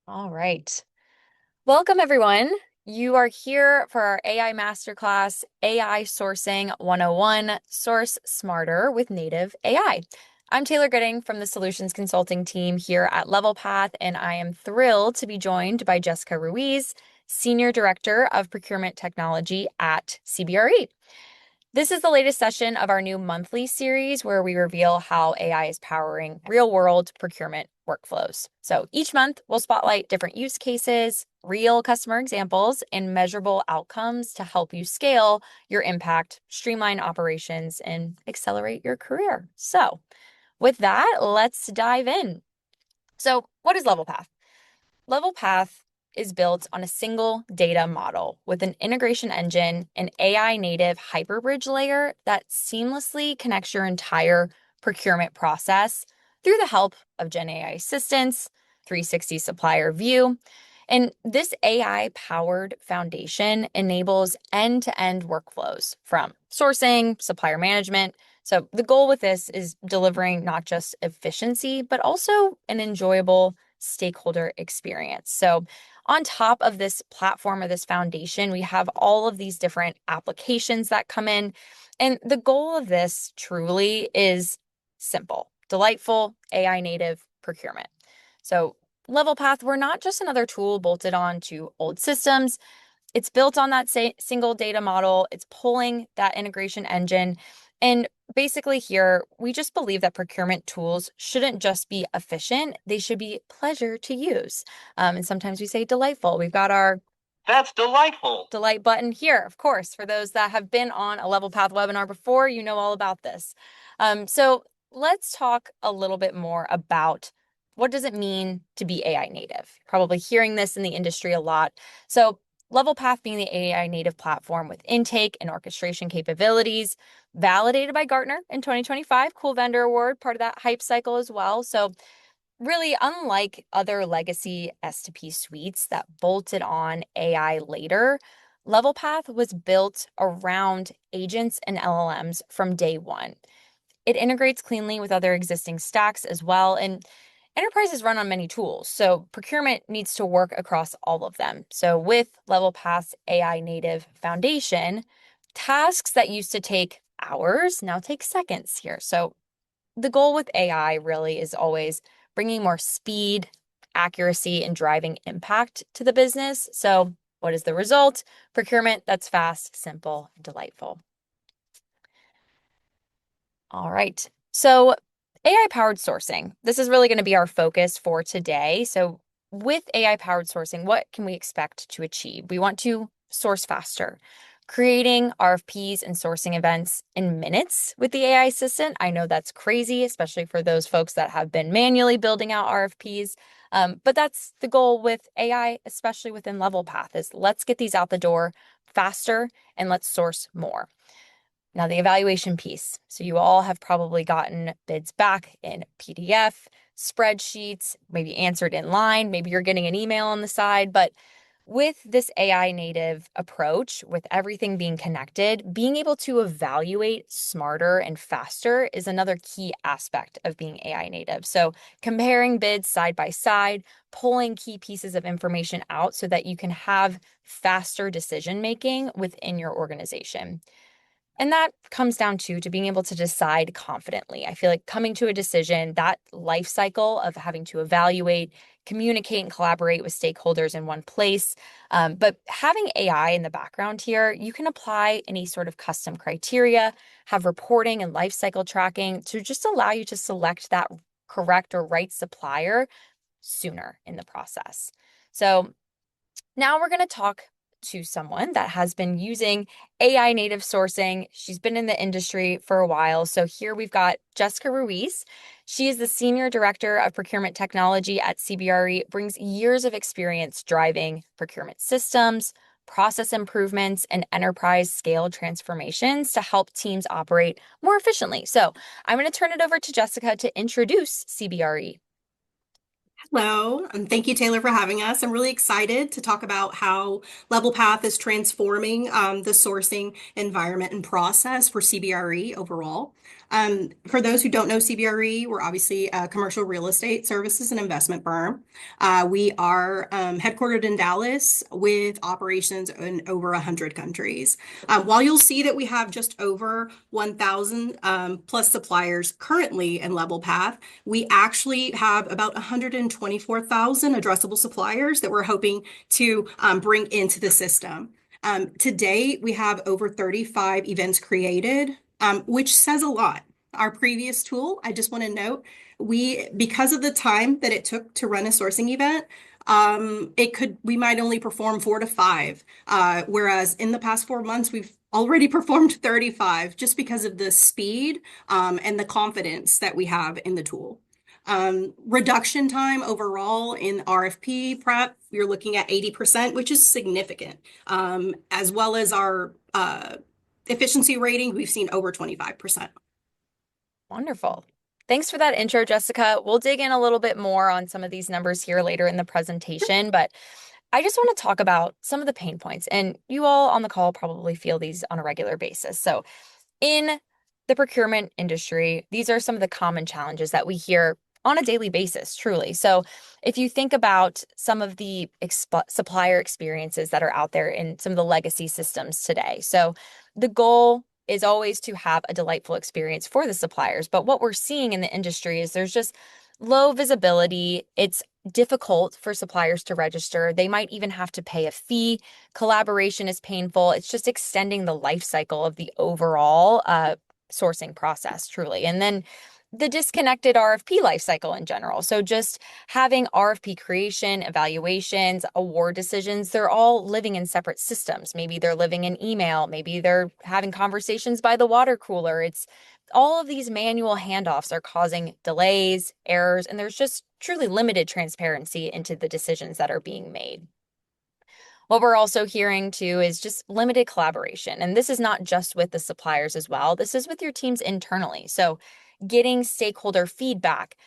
All right. Welcome, everyone. You are here for our AI Masterclass, AI Sourcing 101, Source Smarter with Native AI. I'm Taylor Gooding from the Solutions Consulting team here at Levelpath, and I am thrilled to be joined by Jessica Ruiz, Senior Director of Procurement Technology at CBRE. This is the latest session of our new monthly series where we reveal how AI is powering real-world procurement workflows. So each month, we'll spotlight different use cases, real customer examples, and measurable outcomes to help you scale your impact, streamline operations, and accelerate your career. So with that, let's dive in. So what is Levelpath? Levelpath is built on a single data model with an integration engine, an AI native hyperbridge layer that seamlessly connects your entire procurement process through the help of Gen AI assistants, 360 supplier view. And this AI powered foundation enables end to end workflows from sourcing, supplier management. So the goal with this is delivering not just efficiency, but also an enjoyable stakeholder experience. So on top of this platform or this foundation, we have all of these different applications that come in. And the goal of this truly is simple, delightful AI native procurement. So Levelpath, we're not just another tool bolted on to old systems. It's built on that single data model. It's pulling that integration engine. And basically, here, we just believe that procurement tools shouldn't just be efficient, they should be pleasure to use. And sometimes we say delightful. We've got our That's delightful delight button here, of course. For those that have been on a Levelpath webinar before, you know all about this. So let's talk a little bit more about what does it mean to be AI native? Probably hearing this in the industry a lot. So Levelpath being the AI native platform with intake and orchestration capabilities, validated by Gartner in 2025, cool vendor award, part of that hype cycle as well. So really, unlike other legacy S2P suites that bolted on AI later, Levelpath was built around agents and LLMs from day one. It integrates cleanly with other existing stacks as well, and enterprises run on many tools, so procurement needs to work across all of them. So with Levelpath's AI native foundation, tasks that used to take hours now take seconds here. So the goal with AI really is always bringing more speed, accuracy, and driving impact to the business. So what is the result? Procurement that's fast, simple, and delightful. All right. So AI-powered sourcing. This is really going to be our focus for today. So with AI-powered sourcing, what can we expect to achieve? We want to source faster, creating RFPs and sourcing events in minutes with the AI assistant. I know that's crazy, especially for those folks that have been manually building out RFPs. But that's the goal with AI, especially within Levelpath, is let's get these out the door faster and let's source more. Now, the evaluation piece. So you all have probably gotten bids back in PDF, spreadsheets, maybe answered in line, maybe you're getting an email on the side. But with this AI native approach, with everything being connected, being able to evaluate smarter and faster is another key aspect of being AI native. So comparing bids side by side, pulling key pieces of information out so that you can have faster decision making within your organization. And that comes down to being able to decide confidently. I feel like coming to a decision, that life cycle of having to evaluate, communicate, and collaborate with stakeholders in one place. But having AI in the background here, you can apply any sort of custom criteria, have reporting and life cycle tracking to just allow you to select that correct or right supplier sooner in the process. So now we're going to talk to someone that has been using AI native sourcing. She's been in the industry for a while. So here we've got Jessica Ruiz. She is the Senior Director of Procurement Technology at CBRE, brings years of experience driving procurement systems, process improvements, and enterprise scale transformations to help teams operate more efficiently. So I'm going to turn it over to Jessica to introduce CBRE. Hello, and thank you, Taylor, for having us. I'm really excited to talk about how Levelpath is transforming the sourcing environment and process for CBRE overall. For those who don't know CBRE, we're obviously a commercial real estate services and investment firm. We are headquartered in Dallas with operations in over 100 countries. While you'll see that we have just over 1,000 plus suppliers currently in Levelpath, we actually have about 124,000 addressable suppliers that we're hoping to bring into the system. To date, we have over 35 events created, which says a lot. Our previous tool, I just want to note, because of the time that it took to run a sourcing event, we might only perform 4 to 5, whereas in the past 4 months, we've already performed 35 just because of the speed and the confidence that we have in the tool. Reduction time overall in RFP prep, you're looking at 80%, which is significant. As well as our efficiency rating, we've seen over 25%. Wonderful. Thanks for that intro, Jessica. We'll dig in a little bit more on some of these numbers here later in the presentation, but I just want to talk about some of the pain points, and you all on the call probably feel these on a regular basis. So, in the procurement industry, these are some of the common challenges that we hear on a daily basis, truly. So, if you think about some of the supplier experiences that are out there in some of the legacy systems today, so the goal is always to have a delightful experience for the suppliers. But what we're seeing in the industry is there's just low visibility. It's difficult for suppliers to register. They might even have to pay a fee. Collaboration is painful. It's just extending the life cycle of the overall sourcing process, truly. And then the disconnected RFP life cycle in general. So just having RFP creation, evaluations, award decisions, they're all living in separate systems. Maybe they're living in email, maybe they're having conversations by the water cooler. It's all of these manual handoffs are causing delays, errors, and there's just truly limited transparency into the decisions that are being made. What we're also hearing too is just limited collaboration. And this is not just with the suppliers as well, this is with your teams internally. So, getting stakeholder feedback,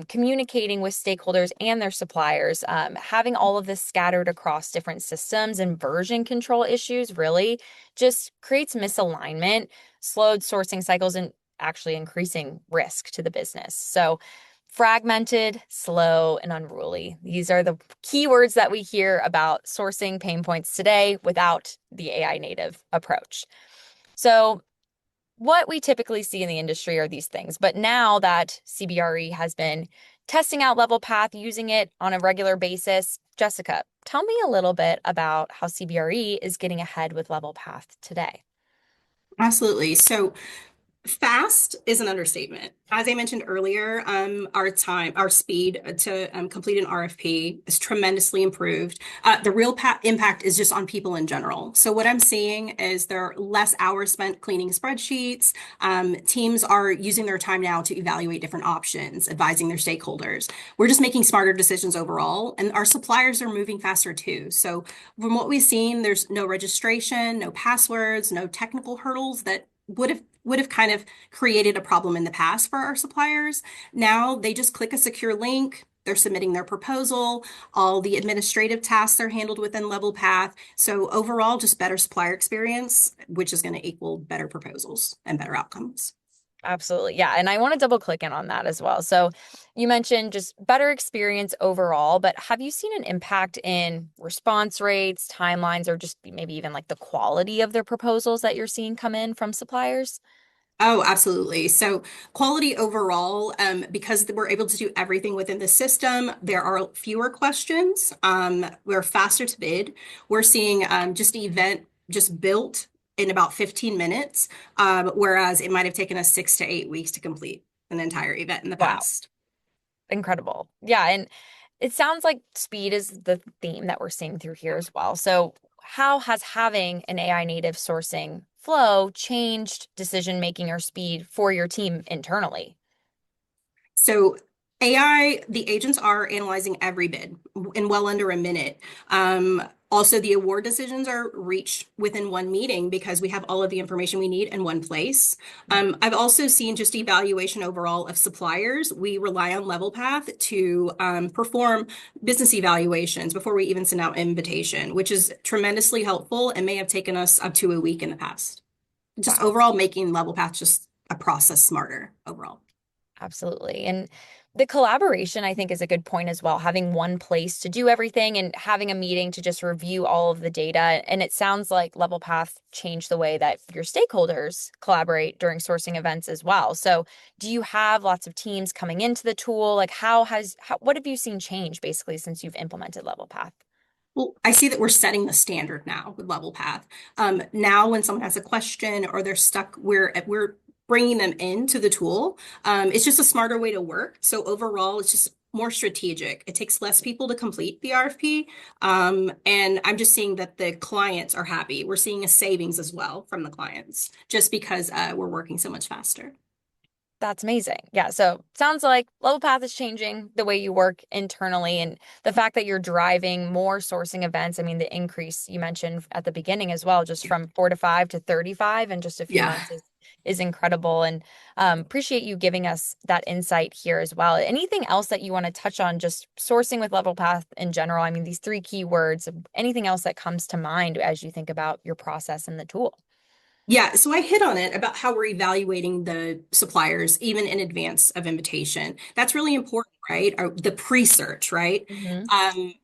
communicating with stakeholders and their suppliers, having all of this scattered across different systems and version control issues really just creates misalignment, slowed sourcing cycles, and actually increasing risk to the business. So, fragmented, slow, and unruly. These are the keywords that we hear about sourcing pain points today without the AI native approach. So, what we typically see in the industry are these things. But now that CBRE has been testing out Levelpath, using it on a regular basis, Jessica, tell me a little bit about how CBRE is getting ahead with Levelpath today. Absolutely. So fast is an understatement. As I mentioned earlier, our speed to complete an RFP is tremendously improved. The real impact is just on people in general. So what I'm seeing is there are less hours spent cleaning spreadsheets. Teams are using their time now to evaluate different options, advising their stakeholders. We're just making smarter decisions overall, and our suppliers are moving faster too. So from what we've seen, there's no registration, no passwords, no technical hurdles that would have kind of created a problem in the past for our suppliers. Now they just click a secure link. They're submitting their proposal. All the administrative tasks are handled within Levelpath. So overall, just better supplier experience, which is going to equal better proposals and better outcomes. Absolutely. Yeah. And I want to double click in on that as well. So you mentioned just better experience overall, but have you seen an impact in response rates, timelines, or just maybe even like the quality of their proposals that you're seeing come in from suppliers? Oh, absolutely. So quality overall, because we're able to do everything within the system, there are fewer questions. We're faster to bid. We're seeing just an event just built in about 15 minutes, whereas it might have taken us 6 to 8 weeks to complete an entire event in the Wow. past. Incredible. Yeah. And it sounds like speed is the theme that we're seeing through here as well. So, how has having an AI native sourcing flow changed decision making or speed for your team internally? So AI, the agents are analyzing every bid in well under a minute. Also, the award decisions are reached within one meeting because we have all of the information we need in one place. I've also seen just evaluation overall of suppliers. We rely on Levelpath to perform business evaluations before we even send out invitation, which is tremendously helpful and may have taken us up to a week in the past. Just Wow. overall making Levelpath just a process smarter overall. Absolutely. And the collaboration, I think, is a good point as well. Having one place to do everything and having a meeting to just review all of the data. And it sounds like Levelpath changed the way that your stakeholders collaborate during sourcing events as well. So, do you have lots of teams coming into the tool? Like, what have you seen change basically since you've implemented Levelpath? Well, I see that we're setting the standard now with Levelpath. Now, when someone has a question or they're stuck, we're bringing them into the tool. It's just a smarter way to work. So overall, it's just more strategic. It takes less people to complete the RFP, and I'm just seeing that the clients are happy. We're seeing a savings as well from the clients, just because we're working so much faster. That's amazing. Yeah. So sounds like Levelpath is changing the way you work internally and the fact that you're driving more sourcing events. I mean, the increase you mentioned at the beginning as well, just from 4 to 5 to 35 in just a few Yeah. months is incredible. And appreciate you giving us that insight here as well. Anything else that you want to touch on just sourcing with Levelpath in general? I mean, these three keywords, anything else that comes to mind as you think about your process and the tool? Yeah, so I hit on it about how we're evaluating the suppliers even in advance of invitation. That's really important, right? The pre-search, right? Hmm. Um,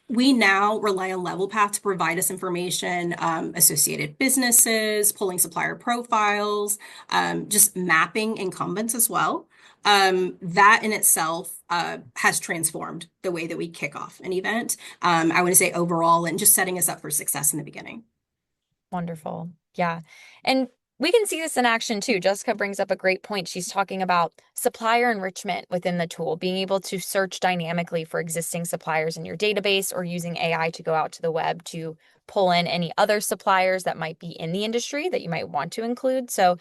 we now rely on Levelpath to provide us information, associated businesses, pulling supplier profiles, just mapping incumbents as well. That in itself has transformed the way that we kick off an event. I want to say overall, and just setting us up for success in the beginning. Wonderful. Yeah. And we can see this in action too. Jessica brings up a great point. She's talking about supplier enrichment within the tool, being able to search dynamically for existing suppliers in your database or using AI to go out to the web to pull in any other suppliers that might be in the industry that you might want to include. So,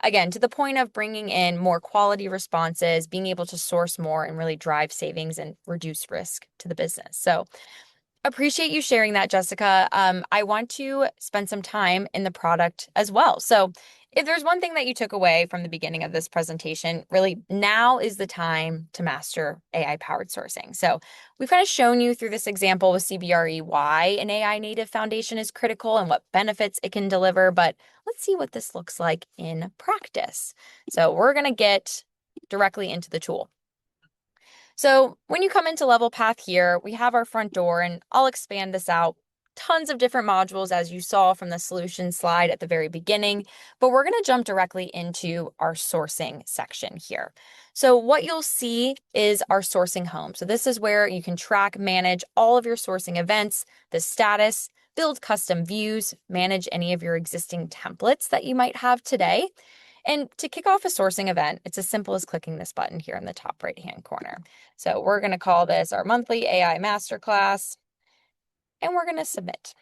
again, to the point of bringing in more quality responses, being able to source more and really drive savings and reduce risk to the business. So, appreciate you sharing that, Jessica. I want to spend some time in the product as well. So, if there's one thing that you took away from the beginning of this presentation, really now is the time to master AI powered sourcing. So, we've kind of shown you through this example with CBRE why an AI native foundation is critical and what benefits it can deliver. But let's see what this looks like in practice. So, we're going to get directly into the tool. So when you come into Levelpath here, we have our front door, and I'll expand this out. Tons of different modules, as you saw from the solution slide at the very beginning, but we're going to jump directly into our sourcing section here. So what you'll see is our sourcing home. So this is where you can track, manage all of your sourcing events, the status, build custom views, manage any of your existing templates that you might have today. And to kick off a sourcing event, it's as simple as clicking this button here in the top right-hand corner. So we're going to call this our monthly AI Masterclass, and we're going to submit.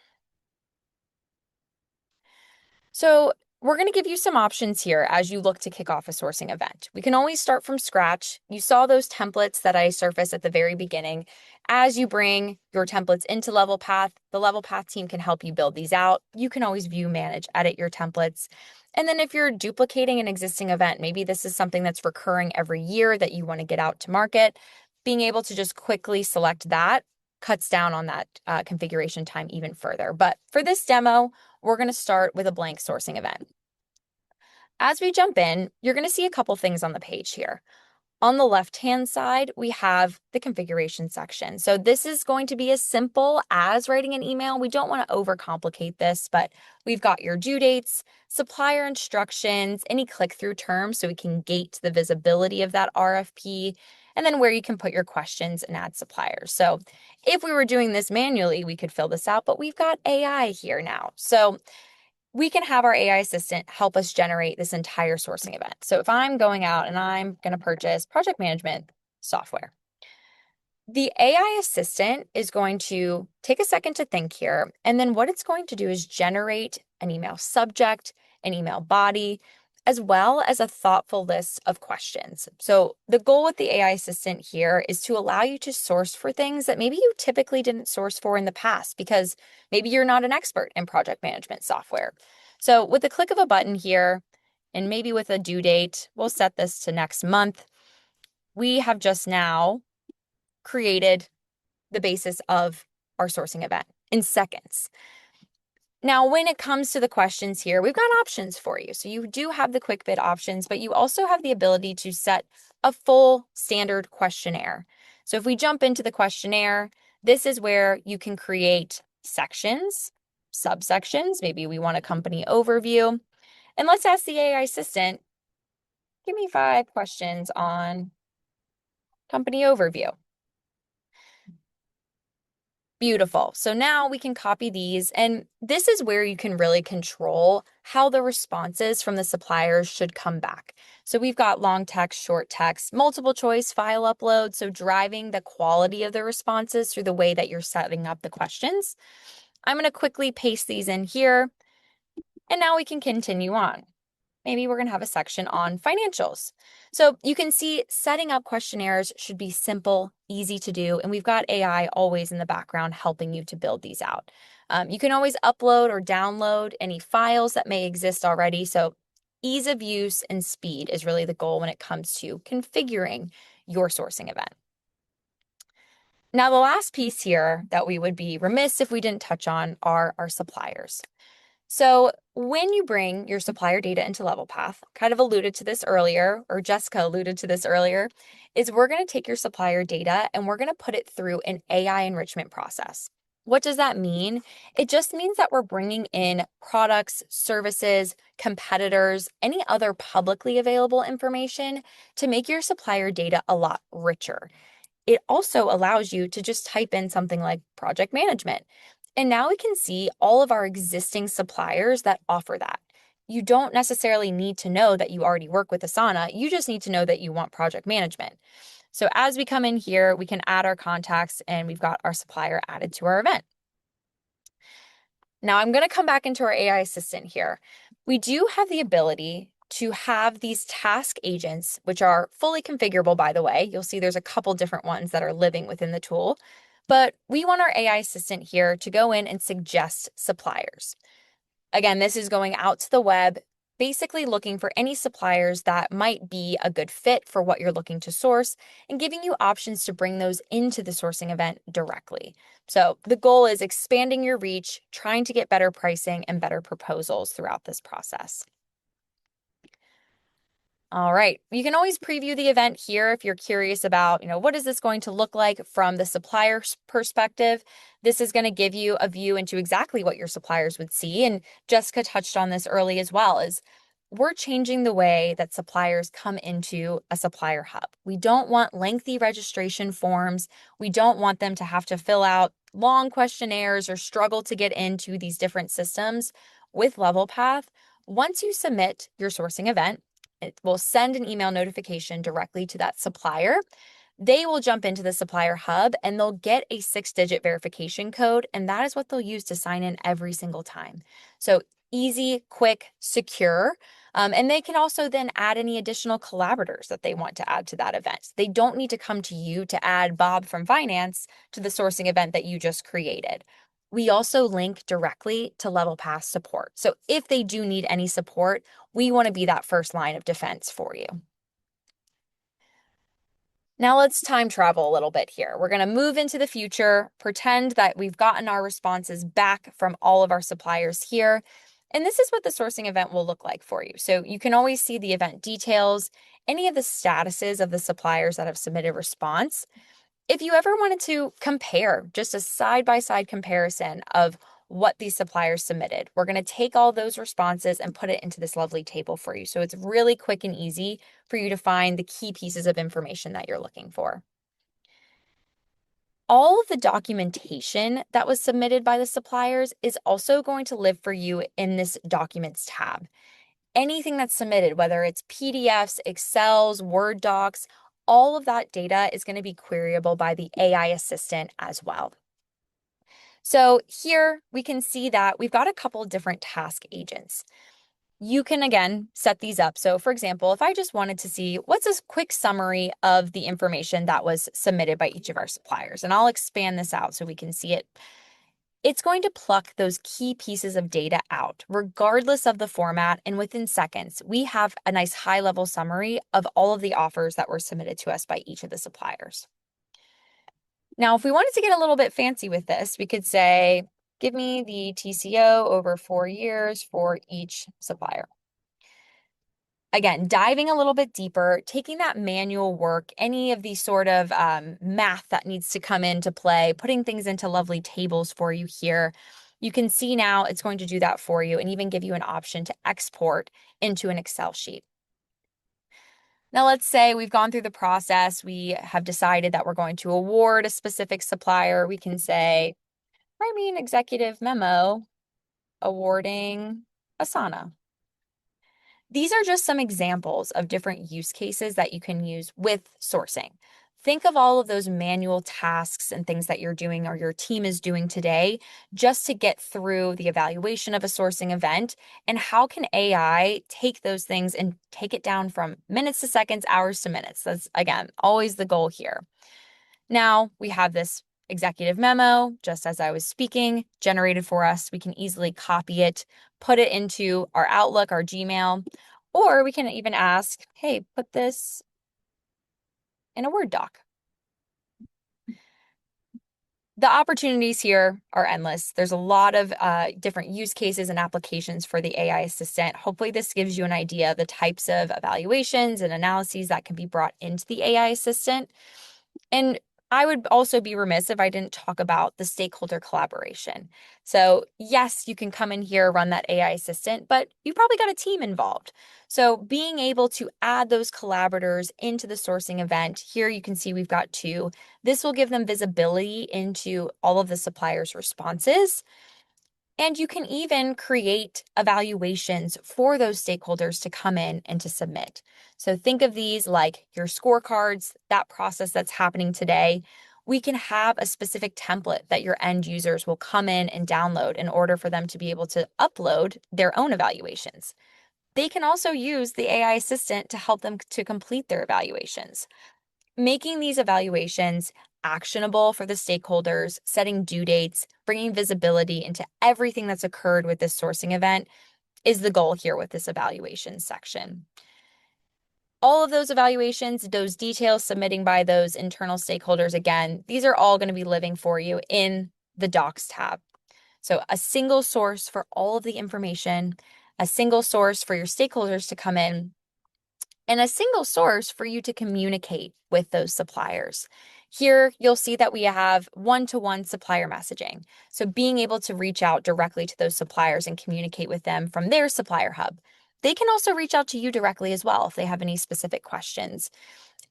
So we're going to give you some options here as you look to kick off a sourcing event. We can always start from scratch. You saw those templates that I surfaced at the very beginning. As you bring your templates into Levelpath, the Levelpath team can help you build these out. You can always view, manage, edit your templates. And then if you're duplicating an existing event, maybe this is something that's recurring every year that you want to get out to market, being able to just quickly select that cuts down on that configuration time even further. But for this demo, we're going to start with a blank sourcing event. As we jump in, you're going to see a couple things on the page here. On the left-hand side, we have the configuration section. So this is going to be as simple as writing an email. We don't want to overcomplicate this, but we've got your due dates, supplier instructions, any click-through terms so we can gate the visibility of that RFP, and then where you can put your questions and add suppliers. So if we were doing this manually, we could fill this out, but we've got AI here now. So we can have our AI assistant help us generate this entire sourcing event. So if I'm going out and I'm going to purchase project management software, the AI assistant is going to take a second to think here. And then what it's going to do is generate an email subject, an email body, as well as a thoughtful list of questions. So, the goal with the AI assistant here is to allow you to source for things that maybe you typically didn't source for in the past because maybe you're not an expert in project management software. So, with the click of a button here, and maybe with a due date, we'll set this to next month. We have just now created the basis of our sourcing event in seconds. Now, when it comes to the questions here, we've got options for you. So you do have the quick bid options, but you also have the ability to set a full standard questionnaire. So if we jump into the questionnaire, this is where you can create sections, subsections. Maybe we want a company overview. And let's ask the AI assistant, give me 5 questions on company overview. Beautiful. So now we can copy these, and this is where you can really control how the responses from the suppliers should come back. So we've got long text, short text, multiple choice, file upload, so driving the quality of the responses through the way that you're setting up the questions. I'm going to quickly paste these in here, and now we can continue on. Maybe we're going to have a section on financials. So you can see setting up questionnaires should be simple, easy to do, and we've got AI always in the background helping you to build these out. You can always upload or download any files that may exist already. So ease of use and speed is really the goal when it comes to configuring your sourcing event. Now, the last piece here that we would be remiss if we didn't touch on are our suppliers. So when you bring your supplier data into Levelpath, kind of alluded to this earlier, or Jessica alluded to this earlier, is we're going to take your supplier data and we're going to put it through an AI enrichment process. What does that mean? It just means that we're bringing in products, services, competitors, any other publicly available information to make your supplier data a lot richer. It also allows you to just type in something like project management. And now we can see all of our existing suppliers that offer that. You don't necessarily need to know that you already work with Asana. You just need to know that you want project management. So as we come in here, we can add our contacts and we've got our supplier added to our event. Now I'm going to come back into our AI assistant here. We do have the ability to have these task agents, which are fully configurable, by the way. You'll see there's a couple different ones that are living within the tool. But we want our AI assistant here to go in and suggest suppliers. Again, this is going out to the web, basically looking for any suppliers that might be a good fit for what you're looking to source and giving you options to bring those into the sourcing event directly. So the goal is expanding your reach, trying to get better pricing and better proposals throughout this process. All right. You can always preview the event here if you're curious about, what is this going to look like from the supplier's perspective? This is going to give you a view into exactly what your suppliers would see. And Jessica touched on this early as well, is we're changing the way that suppliers come into a supplier hub. We don't want lengthy registration forms. We don't want them to have to fill out long questionnaires or struggle to get into these different systems. With Levelpath, once you submit your sourcing event, it will send an email notification directly to that supplier. They will jump into the supplier hub and they'll get a 6-digit verification code, and that is what they'll use to sign in every single time. So easy, quick, secure. And they can also then add any additional collaborators that they want to add to that event. They don't need to come to you to add Bob from finance to the sourcing event that you just created. We also link directly to Levelpath support. So if they do need any support, we want to be that first line of defense for you. Now let's time travel a little bit here. We're going to move into the future, pretend that we've gotten our responses back from all of our suppliers here. And this is what the sourcing event will look like for you. So you can always see the event details, any of the statuses of the suppliers that have submitted response. If you ever wanted to compare, just a side-by-side comparison of what these suppliers submitted, we're going to take all those responses and put it into this lovely table for you. So it's really quick and easy for you to find the key pieces of information that you're looking for. All of the documentation that was submitted by the suppliers is also going to live for you in this Documents tab. Anything that's submitted, whether it's PDFs, Excels, Word docs, all of that data is going to be queryable by the AI assistant as well. So here we can see that we've got a couple of different task agents. you can again set these up. So for example, if I just wanted to see what's a quick summary of the information that was submitted by each of our suppliers, and I'll expand this out so we can see it. It's going to pluck those key pieces of data out, regardless of the format, and within seconds, we have a nice high-level summary of all of the offers that were submitted to us by each of the suppliers. Now, if we wanted to get a little bit fancy with this, we could say, give me the TCO over 4 years for each supplier. Again, diving a little bit deeper, taking that manual work, any of the sort of math that needs to come into play, putting things into lovely tables for you here. You can see now it's going to do that for you and even give you an option to export into an Excel sheet. Now, let's say we've gone through the process. We have decided that we're going to award a specific supplier. We can say, write me an executive memo awarding Asana. These are just some examples of different use cases that you can use with sourcing. Think of all of those manual tasks and things that you're doing or your team is doing today just to get through the evaluation of a sourcing event. And how can AI take those things and take it down from minutes to seconds, hours to minutes? That's, again, always the goal here. Now we have this executive memo, just as I was speaking, generated for us. We can easily copy it, put it into our Outlook, our Gmail, or we can even ask, hey, put this in a Word doc. The opportunities here are endless. There's a lot of different use cases and applications for the AI assistant. Hopefully, this gives you an idea of the types of evaluations and analyses that can be brought into the AI assistant. And I would also be remiss if I didn't talk about the stakeholder collaboration. So yes, you can come in here, run that AI assistant, but you've probably got a team involved. So being able to add those collaborators into the sourcing event, here you can see we've got two. This will give them visibility into all of the suppliers' responses. And you can even create evaluations for those stakeholders to come in and to submit. So think of these like your scorecards, that process that's happening today. We can have a specific template that your end users will come in and download in order for them to be able to upload their own evaluations. They can also use the AI assistant to help them to complete their evaluations. Making these evaluations actionable for the stakeholders, setting due dates, bringing visibility into everything that's occurred with this sourcing event is the goal here with this evaluation section. All of those evaluations, those details submitting by those internal stakeholders, again, these are all going to be living for you in the Docs tab. So a single source for all of the information, a single source for your stakeholders to come in, and a single source for you to communicate with those suppliers. Here, you'll see that we have one-to-one supplier messaging. So being able to reach out directly to those suppliers and communicate with them from their supplier hub. They can also reach out to you directly as well if they have any specific questions.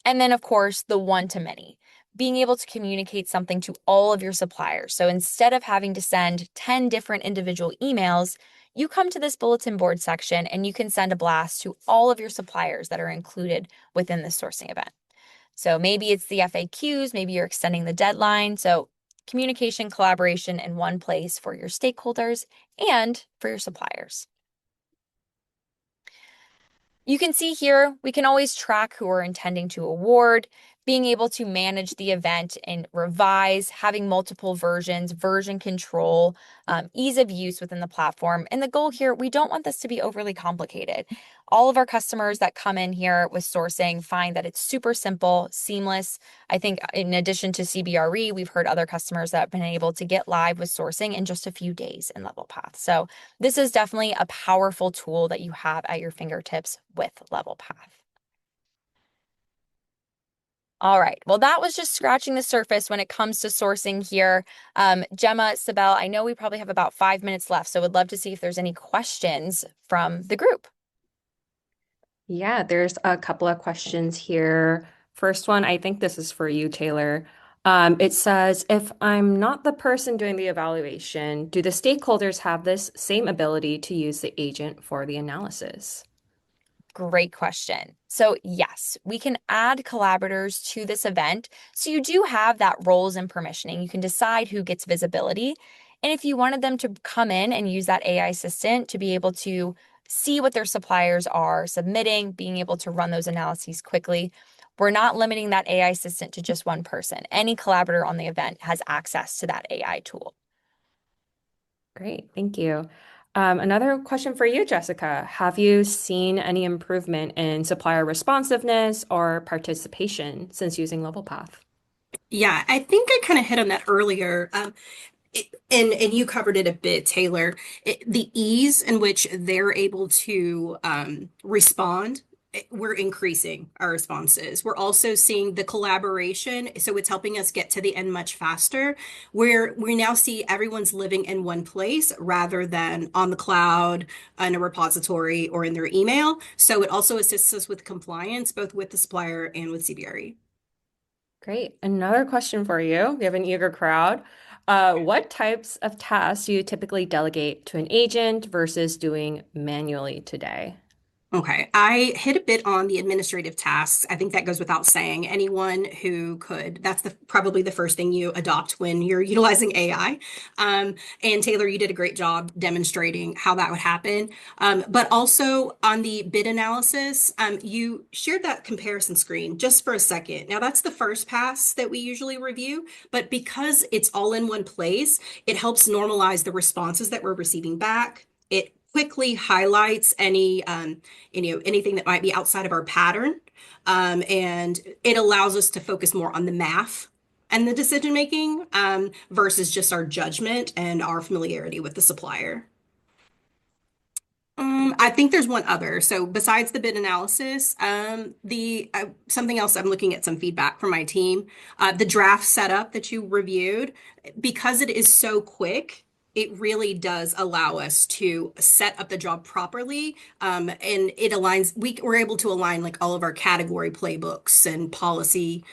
And then, of course, the one-to-many, being able to communicate something to all of your suppliers. So instead of having to send 10 different individual emails, you come to this bulletin board section and you can send a blast to all of your suppliers that are included within the sourcing event. So maybe it's the FAQs, maybe you're extending the deadline. So communication, collaboration in one place for your stakeholders and for your suppliers. You can see here, we can always track who we're intending to award, being able to manage the event and revise, having multiple versions, version control, ease of use within the platform. And the goal here, we don't want this to be overly complicated. All of our customers that come in here with sourcing find that it's super simple, seamless. I think in addition to CBRE, we've heard other customers that have been able to get live with sourcing in just a few days in Levelpath. So this is definitely a powerful tool that you have at your fingertips with Levelpath. All right. Well, that was just scratching the surface when it comes to sourcing here. Gemma, Sibel, I know we probably have about 5 minutes left, so would love to see if there's any questions from the group. Yeah, there's a couple of questions here. First one, I think this is for you, Taylor. It says, if I'm not the person doing the evaluation, do the stakeholders have this same ability to use the agent for the analysis? Great question. So yes, we can add collaborators to this event. So you do have that roles and permissioning. You can decide who gets visibility. And if you wanted them to come in and use that AI assistant to be able to see what their suppliers are submitting, being able to run those analyses quickly. We're not limiting that AI assistant to just one person. Any collaborator on the event has access to that AI tool. Great, thank you. Another question for you, Jessica. Have you seen any improvement in supplier responsiveness or participation since using Levelpath? Yeah, I think I kind of hit on that earlier. And you covered it a bit, Taylor. The ease in which they're able to respond, we're increasing our responses. We're also seeing the collaboration, so it's helping us get to the end much faster. Where we now see everyone's living in one place rather than on the cloud, in a repository, or in their email. So it also assists us with compliance, both with the supplier and with CBRE. Great. Another question for you. We have an eager crowd. What types of tasks do you typically delegate to an agent versus doing manually today? Okay, I hit a bit on the administrative tasks. I think that goes without saying. Anyone who could, that's probably the first thing you adopt when you're utilizing AI. And Taylor, you did a great job demonstrating how that would happen. But also on the bid analysis, you shared that comparison screen just for a second. Now that's the first pass that we usually review, but because it's all in one place, it helps normalize the responses that we're receiving back. It quickly highlights anything that might be outside of our pattern. And it allows us to focus more on the math and the decision making versus just our judgment and our familiarity with the supplier. I think there's one other. So besides the bid analysis, the something else I'm looking at some feedback from my team. The draft setup that you reviewed, because it is so quick, it really does allow us to set up the job properly. And it aligns, we're able to align like all of our category playbooks and policy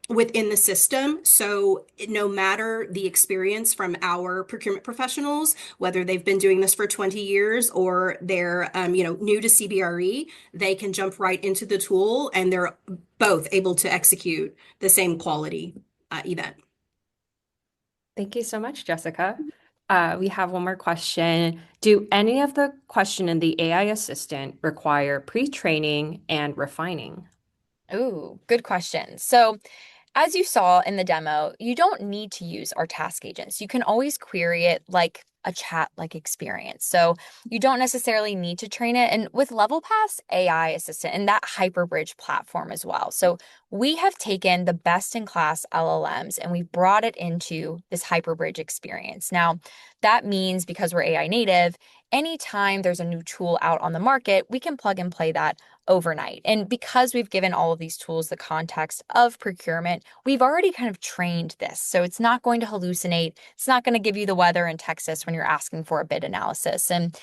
within the system. So no matter the experience from our procurement professionals, whether they've been doing this for 20 years or they're new to CBRE, they can jump right into the tool and they're both able to execute the same quality event. Thank you so much, Jessica. We have one more question. Do any of the question in the AI assistant require pre-training and refining? Ooh, good question. So, as you saw in the demo, you don't need to use our task agents. You can always query it like a chat like experience. So you don't necessarily need to train it. And with Levelpath's AI assistant and that Hyperbridge platform as well. So we have taken the best in class LLMs and we've brought it into this Hyperbridge experience. Now, that means because we're AI native, anytime there's a new tool out on the market, we can plug and play that overnight. And because we've given all of these tools the context of procurement, we've already kind of trained this. So it's not going to hallucinate. It's not going to give you the weather in Texas when you're asking for a bid analysis. And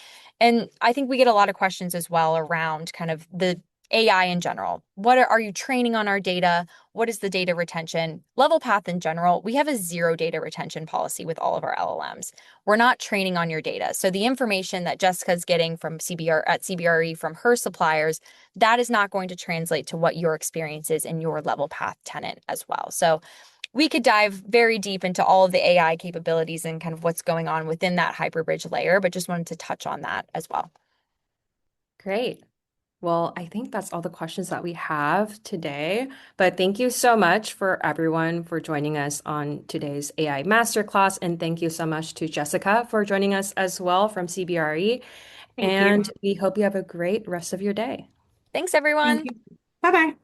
I think we get a lot of questions as well around kind of the AI in general. What are you training on our data? What is the data retention? Levelpath in general, we have a zero data retention policy with all of our LLMs. We're not training on your data. So the information that Jessica's getting from CBRE from her suppliers, that is not going to translate to what your experience is in your Levelpath tenant as well. So we could dive very deep into all of the AI capabilities and kind of what's going on within that Hyperbridge layer, but just wanted to touch on that as well. Great. Well, I think that's all the questions that we have today. But thank you so much for everyone for joining us on today's AI Masterclass. And thank you so much to Jessica for joining us as well from CBRE. Thank you. And we hope you have a great rest of your day. Thanks, Thank everyone. you. Bye bye.